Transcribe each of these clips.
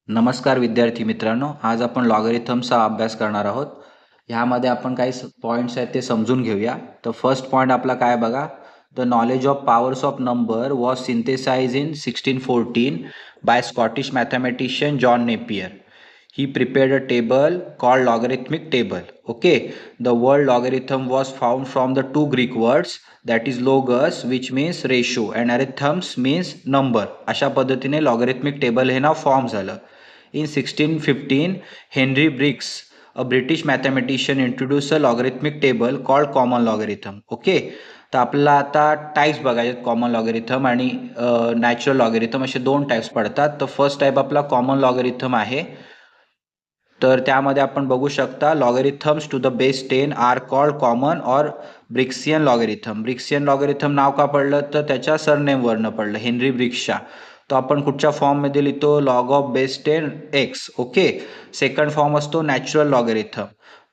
नमस्कार विद्यार्थी मित्रांनो, आज आपण लॉगरिथमचा अभ्यास करणार आहोत. ह्यामध्ये आपण काही पॉईंट्स आहेत ते समजून घेऊया. तर फर्स्ट पॉईंट आपला काय बघा, the knowledge of powers of number was synthesize in 1614 by Scottish mathematician John Napier. He prepared a table called logarithmic table. Okay, the word logarithm was found from the two Greek words, that is logos which means ratio and arithms means number. अशा पद्धतीने logarithmic table हे नाव form झालं. In 1615 Henry Briggs, a British mathematician, introduced a logarithmic table called common logarithm. Okay, तर आपल्याला आता types बघायचे, common logarithm आणि natural logarithm असे दोन टाईप्स पडतात. तर फर्स्ट टाईप आपला कॉमन लॉगरिथम आहे. तर त्यामध्ये आपण बघू शकता, logarithms to the base 10 are called common or Briggsian logarithm. ब्रिक्सियन logarithm नाव का पडलं, तर त्याच्या सरनेमवरनं पडलं, हेनरी ब्रिक्सच्या. तो आपण कुठच्या फॉर्ममध्ये लिहितो, log of base 10 x. Okay, second form असतो नॅचरल लॉगरिथम.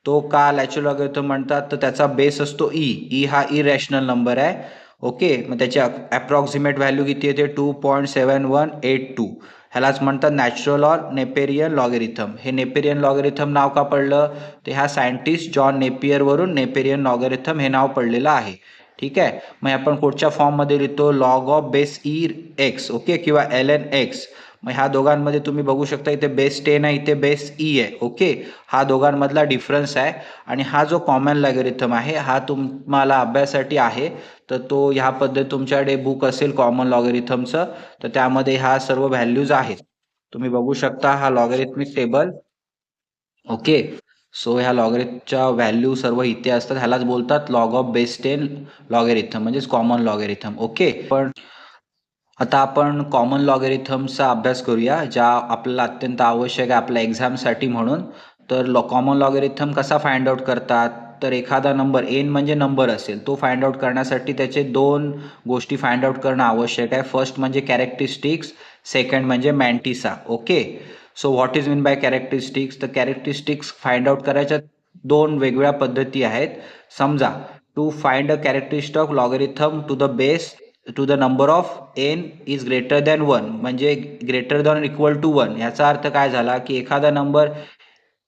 तो का नॅचरल लॉगरिथम म्हणतात, तर त्याचा बेस असतो ई हा इरॅशनल नंबर आहे. ओके, मग त्याची अप्रॉक्सिमेट व्हॅल्यू किती येते, 2.7182. ह्यालाच म्हणतात नॅचरल ऑर नेपेरियन लॉगरिथम. हे नेपेरियन लॉगरिथम नाव का पडलं, ते ह्या सायंटिस्ट जॉन नेपियरवरून नेपेरियन लॉगरिथम हे नाव पडलेलं आहे. ठीक आहे, मग आपण कुठच्या फॉर्ममध्ये लिहितो, log of base E x. Okay, किंवा एल एन एक्स. मग ह्या दोघांमध्ये तुम्ही बघू शकता, इथे बेस 10 आहे, इथे बेस ई आहे. ओके, हा दोघांमधला डिफरन्स आहे. आणि हा जो कॉमन लॉगरिथम आहे हा तुम्हाला अभ्यासासाठी आहे. तर तो ह्या पद्धती तुमच्याकडे बुक असेल कॉमन लॉगरिथमचं, तर त्यामध्ये ह्या सर्व व्हॅल्यूज आहेत. तुम्ही बघू शकता हा लॉगरिथमिक टेबल. ओके, सो ह्या लॉगरिथमच्या व्हॅल्यू सर्व इथे असतात. ह्यालाच बोलतात लॉग ऑफ बेस 10 लॉगरिथम, म्हणजेच कॉमन लॉगरिथम. ओके, पण आता आपण कॉमन लॉगरिथमचा अभ्यास करूया, ज्या आपल्याला अत्यंत आवश्यक आहे आपल्या एक्झामसाठी म्हणून. तर कॉमन लॉगरिथम कसा फाइंड आउट करतात, तर एखादा नंबर एन म्हणजे नंबर असेल, तो फाइंड आउट करण्यासाठी त्याचे दोन गोष्टी फाइंड आउट करणं आवश्यक आहे. फर्स्ट म्हणजे कॅरेक्टरिस्टिक्स, सेकंड म्हणजे mantissa. Okay, so what is mean by characteristics, तर कॅरेक्टरिस्टिक्स फाइंड आउट करायच्या दोन वेगवेगळ्या पद्धती आहेत. समजा, to find a characteristic of logarithm to the base to the number of n is greater than 1, म्हणजे ग्रेटर दॅन इक्वल टू 1. याचा अर्थ काय झाला, की एखादा नंबर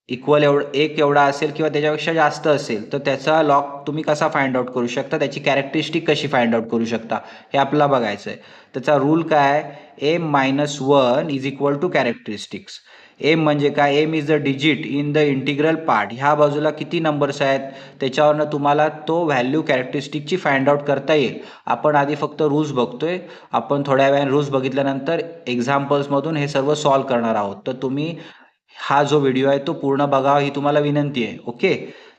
इक्वल एक एवढा असेल किंवा त्याच्यापेक्षा जास्त असेल, तर त्याचा लॉग तुम्ही कसा फाइंड आउट करू शकता, त्याची कॅरेक्टरिस्टिक कशी फाइंड आउट करू शकता, हे आपल्याला बघायचं आहे. त्याचा रूल काय, m minus 1 is equal to characteristics. M म्हणजे काय, m is the digit in the integral part. ह्या बाजूला किती नंबर्स आहेत त्याच्यावरनं तुम्हाला तो व्हॅल्यू कॅरेक्टरिस्टिकची फाइंड आउट करता येईल. आपण आधी फक्त रूल्स बघतोय, आपण थोड्या वेळाने रूल्स बघितल्यानंतर एक्झाम्पल्समधून हे सर्व सॉल्व्ह करणार आहोत. तर तुम्ही हा जो व्हिडिओ आहे तो पूर्ण बघावा ही तुम्हाला विनंती आहे. ओके,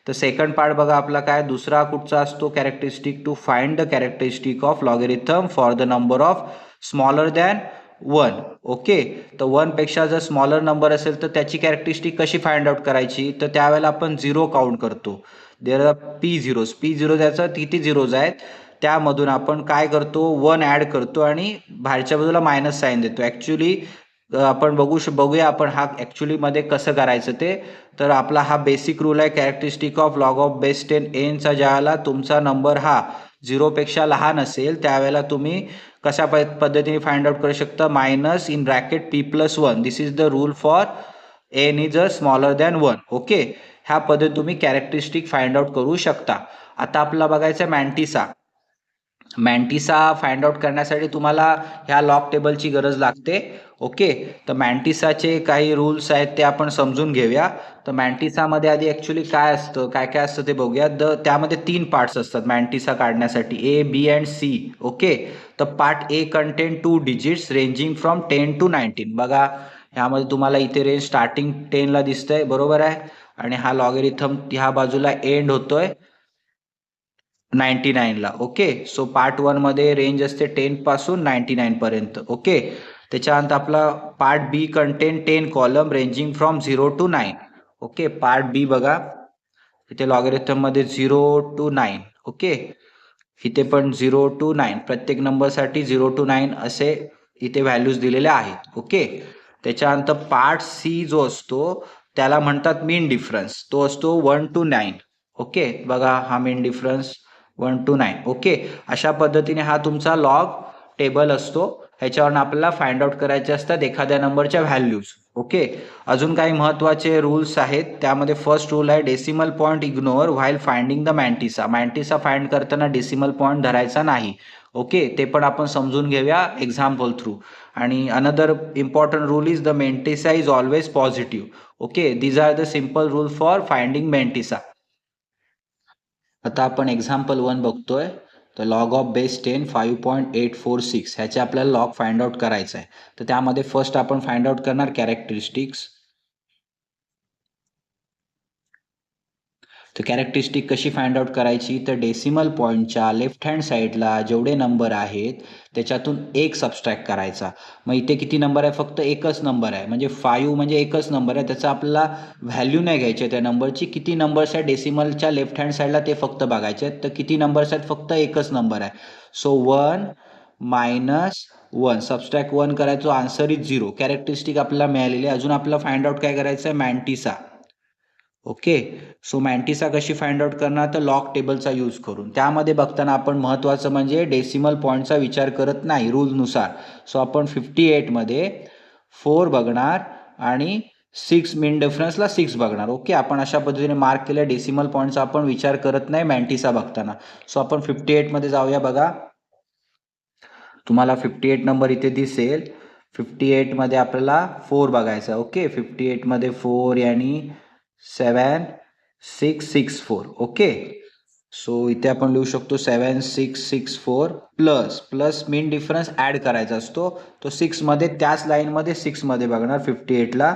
तर सेकंड पार्ट बघा आपला काय, दुसरा कुठचा असतो, characteristic to find the characteristic of logarithm for the number of smaller than 1. Okay, तर 1 पेक्षा जर स्मॉलर नंबर असेल तर त्याची कॅरेक्टरिस्टिक कशी फाइंड आउट करायची, तर त्यावेळेला आपण झिरो काउंट करतो. देर आर पी झिरो त्याचं किती झिरोज आहेत, त्यामधून आपण काय करतो, 1 ॲड करतो आणि बाहेरच्या बाजूला मायनस साईन देतो. ॲक्च्युली आपण बघूया आपण हा ॲक्च्युलीमध्ये कसं करायचं ते. तर आपला हा बेसिक रूल आहे, characteristic of log of base 10 एनचा ज्यावेळेला तुमचा नंबर हा 0पेक्षा लहान असेल त्यावेळेला तुम्ही कशा पद्धतीने फाइंड आउट करू शकता, minus in bracket p plus 1. This is the rule for n is a smaller than 1. Okay, ह्या पद्धतीने तुम्ही कॅरेक्टरिस्टिक फाइंड आउट करू शकता. आता आपल्याला बघायचं मॅन्टिसा. मॅन्टिसा फाइंड आउट करण्यासाठी तुम्हाला ह्या लॉग टेबलची गरज लागते. ओके, तर मॅन्टिसाचे काही रूल्स आहेत ते आपण समजून घेऊया. तर मॅन्टिसामध्ये आधी ॲक्च्युली काय असतं, काय काय असतं ते बघूया. त्यामध्ये 3 पार्ट्स असतात मॅन्टिसा काढण्यासाठी, a b and c. Okay, तर part a contain 2 digits ranging from 10 to 19. बघा, ह्यामध्ये तुम्हाला इथे रेंज स्टार्टिंग 10ला दिसतंय, बरोबर आहे, आणि हा लॉगरिथम ह्या बाजूला एंड होतोय 99ला. ओके, सो पार्ट 1 मध्ये रेंज असते 10 पासून 99 पर्यंत. ओके, त्याच्यानंतर आपला part b contain 10 column ranging from 0 to 9. Okay, part b बघा, इथे लॉगरिथम मध्ये 0 to 9. ओके, इथे पण 0 to 9, प्रत्येक नंबरसाठी 0 to 9 असे इथे व्हॅल्यूज दिलेल्या आहेत. ओके, त्याच्यानंतर पार्ट सी जो असतो त्याला म्हणतात मीन डिफरन्स, तो असतो 1 to 9. ओके, बघा हा मीन डिफरन्स 1 to 9. ओके, अशा पद्धतीने हा तुमचा लॉग टेबल असतो. ह्याच्यावरून आपल्याला फाइंड आउट करायचे असतात एखाद्या नंबरच्या व्हॅल्यूज. ओके. अजून काही महत्त्वाचे रूल्स आहेत. त्यामध्ये फर्स्ट रूल आहे decimal point ignore while finding the mantissa. Mantissa find करताना डेसिमल पॉईंट धरायचा नाही. ओके, ते पण आपण समजून घेऊया एक्झाम्पल थ्रू. आणि another important rule is the mantissa is always positive. Okay, these are the simple rule for finding mantissa. आता आपण एक्झाम्पल 1 बघतोय. तर लॉग ऑफ बेस 10 5.846 ह्याचे आपल्याला लॉग फाइंड आउट करायचं आहे. तर त्यामध्ये फर्स्ट आपण फाइंड आउट करणार कॅरेक्टरिस्टिक्स. तर कॅरेक्टरिस्टिक कशी फाइंड आउट करायची, तर डेसिमल पॉईंटच्या लेफ्ट हँड साईडला जेवढे नंबर आहेत त्याच्यातून एक सबस्ट्रॅक्ट करायचा. मग इथे किती नंबर आहे, फक्त एकच नंबर आहे, म्हणजे 5 म्हणजे एकच नंबर आहे. त्याचा आपल्याला व्हॅल्यू नाही घ्यायची त्या नंबरची. किती नंबर्स आहेत डेसिमलच्या लेफ्ट हँड साईडला ते फक्त बघायचे आहेत. तर किती नंबर्स आहेत, फक्त एकच नंबर आहे. सो 1 मायनस 1 सबस्ट्रॅक्ट 1 करायचो, आन्सर इज 0. कॅरेक्टरिस्टिक आपल्याला मिळालेली आहे. अजून आपल्याला फाइंड आउट काय करायचं आहे, मॅन्टिसा. ओके, सो मॅन्टिसा कशी फाइंड आउट करणार, तर लॉग टेबलचा यूज करून. त्यामध्ये बघताना आपण महत्त्वाचं म्हणजे डेसिमल पॉईंटचा विचार करत नाही रूलनुसार. सो आपण 58 मध्ये 4 बघणार आणि 6 मिन डिफरन्सला 6 बघणार. ओके, आपण अशा पद्धतीने मार्क केलं. डेसिमल पॉईंटचा आपण विचार करत नाही मॅन्टिसा बघताना. सो आपण 58 मध्ये जाऊया. बघा, तुम्हाला 58 नंबर इथे दिसेल. 58 मध्ये आपल्याला 4 बघायचा. ओके, 58 मध्ये 4 आणि 7664. ओके, सो इथे आपण लिहू शकतो 7664 प्लस प्लस मीन डिफरन्स ऍड करायचा असतो. तो 6 मध्ये त्याच लाईन मध्ये 6 मध्ये बघणार 58 ला,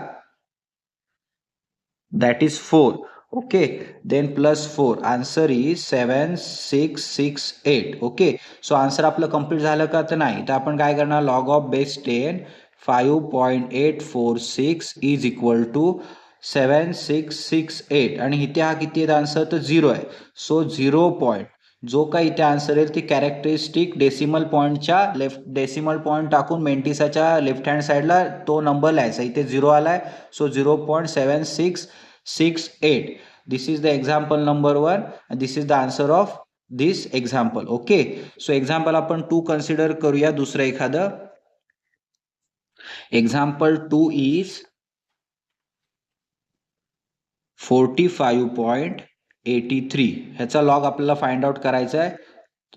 that is 4. Okay, then plus 4, answer is 7668. Okay, so answer आपलं कंप्लीट झालं का, तर नाही. तर आपण काय करणार, log of base 10 5.846 is equal to 7668 आणि इथे हा किती आहे आन्सर, तर 0 आहे. सो 0 पॉईंट जो काही इथे आन्सर येईल ती कॅरेक्टरिस्टिक डेसिमल पॉईंटच्या लेफ्ट डेसिमल पॉईंट टाकून मेंटिसाच्या लेफ्ट हँड साईडला तो नंबर लिहायचा. इथे 0 आलाय, so 0.7668. This is the example number 1 and this is the answer of this example. Okay, so example आपण 2 कन्सिडर करूया. दुसरं एखादं एक्झाम्पल 2 इज 45.83. ह्याचा लॉग आपल्याला फाइंड आउट करायचा आहे.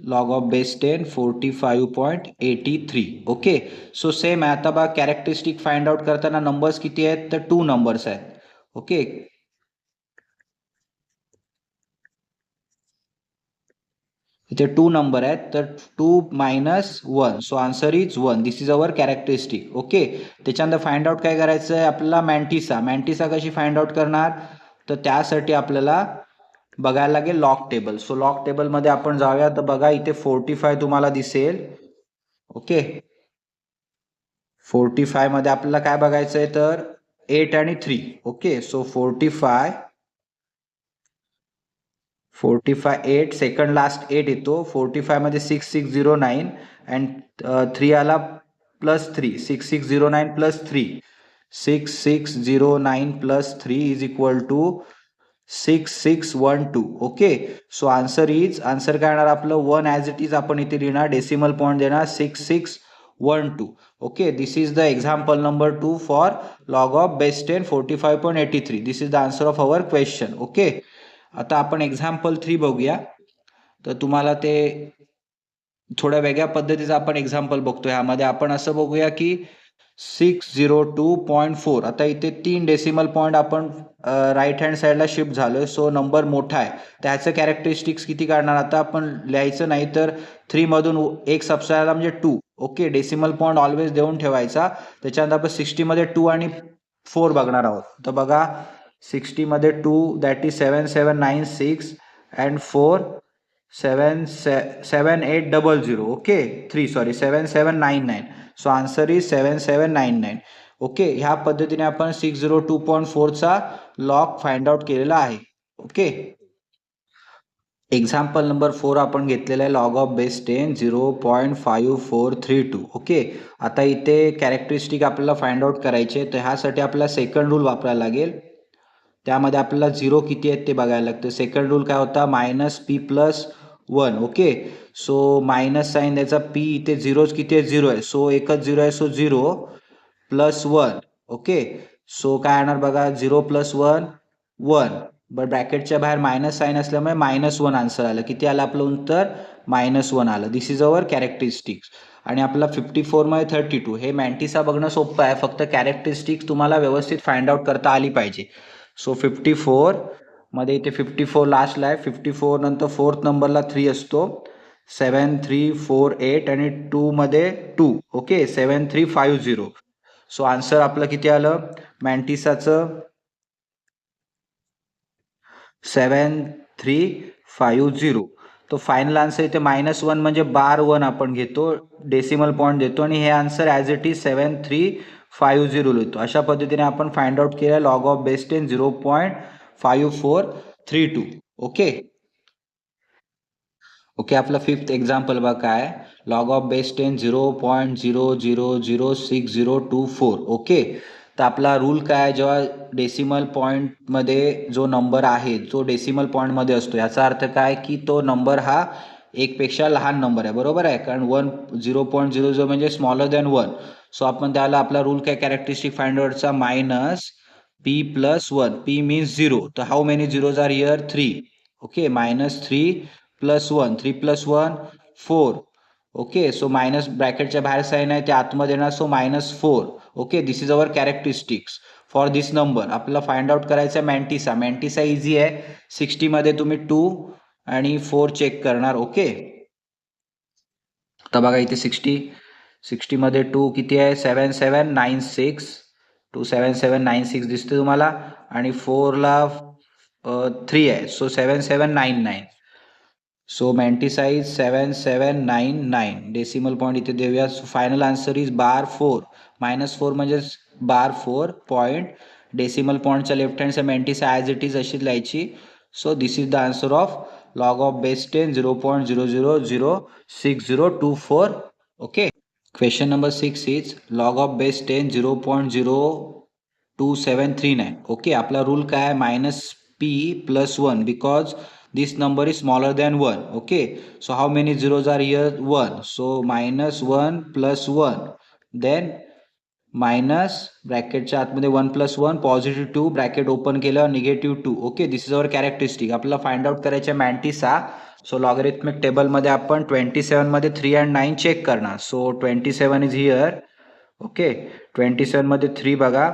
Log of base 10 45.83. Okay, so same आहे. आता बघा, कॅरेक्टरिस्टिक फाइंड आउट करताना नंबर्स किती आहेत, तर 2 नंबर्स आहेत. ओके, इथे 2 नंबर आहेत, तर 2 minus 1, so answer is 1. This is our characteristic. Okay, त्याच्यानंतर फाइंड आउट काय करायचं आहे आपल्याला, मॅन्टिसा. मॅन्टिसा कशी फाइंड आउट करणार, तर त्यासाठी आपल्याला बघायला लागेल लॉग टेबल. सो लॉग टेबलमध्ये आपण जाऊया. तर बघा, इथे 45 तुम्हाला दिसेल. ओके, 45 मध्ये आपल्याला काय बघायचं आहे, तर 8 आणि 3. ओके, सो 45 8 सेकंड लास्ट 8 येतो. 45 मध्ये 6609 अँड 3 आला plus 3. 6609 plus 3, 6609 plus 3 is equal to 6612. Okay, so answer काय येणार आपलं, 1 ॲज इट इज आपण इथे लिहिणार, डेसिमल पॉईंट देणार 6612. Okay, this is the example number 2 for log of base 10 45.83. This is the answer of our question. Okay, आता आपण example 3 बघूया. तर तुम्हाला ते थोड्या वेगळ्या पद्धतीचं आपण एक्झाम्पल बघतो. ह्यामध्ये आपण असं बघूया की 602.4. आता इथे 3 डेसिमल पॉईंट आपण राईट हँड साईडला शिफ्ट झालोय, सो नंबर मोठा आहे. त्याचं कॅरेक्टरिस्टिक्स किती काढणार, आता आपण लिहायचं नाही, तर 3 मधून एक सबस्ट्रॅक्ट म्हणजे 2. ओके, डेसिमल पॉईंट ऑलवेज देऊन ठेवायचा. त्याच्यानंतर आपण 60 मध्ये 2 आणि 4 बघणार आहोत. तर बघा, 60 मध्ये 2 that is 7796 and 4 7800. Okay, 3 sorry 7799. So answer is 7799. Okay, ह्या पद्धतीने आपण 602.4चा लॉग फाइंड आउट केलेला आहे. ओके, एक्झाम्पल नंबर 4 आपण घेतलेला आहे. Log of base 10 0.5432. ओके, आता इथे कॅरेक्टरिस्टिक आपल्याला फाइंड आउट करायचे. तर ह्यासाठी आपल्याला सेकंड रूल वापरायला लागेल. त्यामध्ये आपल्याला 0 किती आहेत ते बघायला लागतं. सेकंड रूल काय होता, minus p plus 1. Okay, so minus sign द्यायचा. पी इथे झिरोज किती आहे, 0 आहे, सो एकच 0 आहे, सो 0 प्लस 1. ओके, सो काय येणार बघा 0 + 1 1, बट ब्रॅकेटच्या बाहेर मायनस साईन असल्यामुळे -1 आन्सर आलं. किती आलं आपलं उत्तर? -1 आलं. दिस इज अवर कॅरेक्टरिस्टिक्स. आणि आपला 54 मध्ये 32 हे मॅन्टिसा बघणं सोपं आहे, फक्त कॅरेक्टरिस्टिक्स तुम्हाला व्यवस्थित फाइंड आउट करता आली पाहिजे. सो 54 मध्ये इथे 54 लास्टला आहे. 54 नंतर 4th नंबरला 3 असतो. 7 3 4 8 आणि 2 मध्ये 2. ओके, 7350. सो आन्सर आपलं किती आलं मॅन्टिसाचं? 7350. तो फायनल आन्सर इथे -1 म्हणजे बार 1 आपण घेतो, डेसिमल पॉईंट देतो आणि हे आन्सर ॲज इट इज 7350 लिहितो. अशा पद्धतीने आपण फाइंड आउट केलं log of base 10 0.5432. Okay okay. आपलं 5th एक्झाम्पल बघा काय, लॉग ऑफ बेस 10 0.000624. ओके, तर आपला रूल काय, जेव्हा डेसिमल पॉईंटमध्ये जो नंबर आहे जो डेसिमल पॉईंटमध्ये असतो, याचा अर्थ काय की तो नंबर हा एकपेक्षा लहान नंबर आहे, बरोबर आहे, कारण 0.00 म्हणजे स्मॉलर दॅन 1. सो आपण त्याला आपला रूल काय कॅरेक्टरिस्टिक फाइंड आउटचा -p+1. p मीन्स 0, तर how many zeros are here? 3. Okay, -3 + 1, 3 + 1 4. Okay, so minus ब्रॅकेटच्या बाहेर साईन आहे ते आतमध्ये येणार, so -4. Okay, this is our characteristics for this number. आपल्याला फाइंड आउट करायचं आहे मॅन्टिसा. मॅन्टिसा इझी आहे. 60 मध्ये तुम्ही 2 आणि 4 चेक करणार. ओके, तर बघा इथे 60 मध्ये 2 किती आहे? 7796. 27796 दिसते तुम्हाला, आणि 4ला 3 आहे, so 7799. So mantissa is 7799. Decimal point इथे देऊया. Final answer is bar 4. -4 म्हणजे बार 4 पॉईंट. डेसिमल पॉईंटच्या left hand side mantissa as it is अशीच लिहायची. So this is the answer of log of base 10 0.000624. Okay. Question number 6 is log of base 10 0.02739. Okay, आपला rule काय आहे? -p+1 because this number is smaller than 1. Okay, so how many zeros are here? 1. So -1 + 1, then minus ब्रॅकेटच्या आतमध्ये 1 + 1 positive 2, bracket open केलं -2. Okay, this is our characteristic. आपल्याला find out करायचे मॅन्टिसा. So logarithmic टेबलमध्ये आपण 27 मध्ये 3 आणि 9 चेक करणार. So 27 is here. ओके, 27 मध्ये 3 बघा.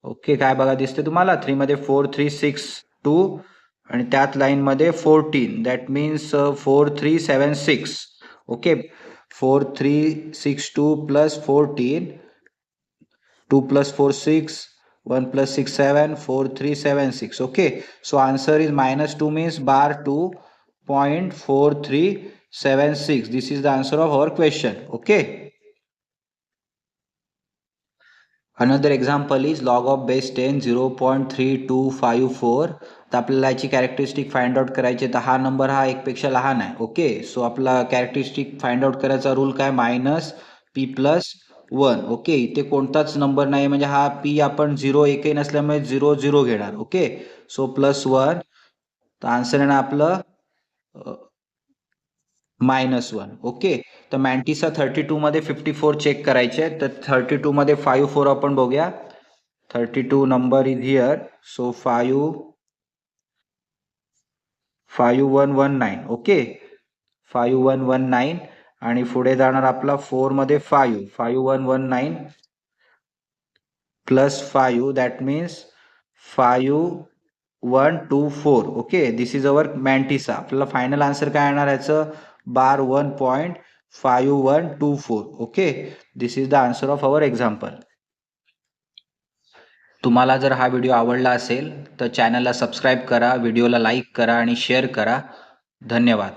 ओके, काय बघा दिसते तुम्हाला? 3 मध्ये 4 3 6 2, आणि त्यात लाईनमध्ये 14, that means 4376. Okay, 4362 + 14, 2 + 4 6, 1 + 6 7, 4376. Okay, so answer is -2 means bar 2.4376. This is the answer of our question. Okay, another example is log of base 10 0.3254. तर आपल्याला याची कॅरेक्टरिस्टिक फाइंड आउट करायची. तर हा नंबर हा एकपेक्षा लहान आहे. ओके, सो आपला कॅरेक्टरिस्टिक फाइंड आउट करायचा रूल काय? -p+1. ओके, इथे कोणताच नंबर नाही म्हणजे हा p आपण 0 एकही नसल्यामुळे 0 0 घेणार. ओके, सो +1, तर आन्सर आहे ना आपलं -1. ओके, तर मॅन्टिसा 32 मध्ये 54 चेक करायचे. तर 32 मध्ये 54 आपण बघूया. 32 number is here. So 5119. Okay, 5119, आणि पुढे जाणार आपला 4 मध्ये 5. 5119 + 5, that means 5124. Okay, this is our mantissa. आपल्याला फायनल आन्सर काय येणार याचं? Bar 1.5124. Okay, this is the answer of our example. तुम्हाला जर हा व्हिडिओ आवडला असेल तर चॅनलला सबस्क्राईब करा, व्हिडिओला लाईक करा आणि शेअर करा. धन्यवाद.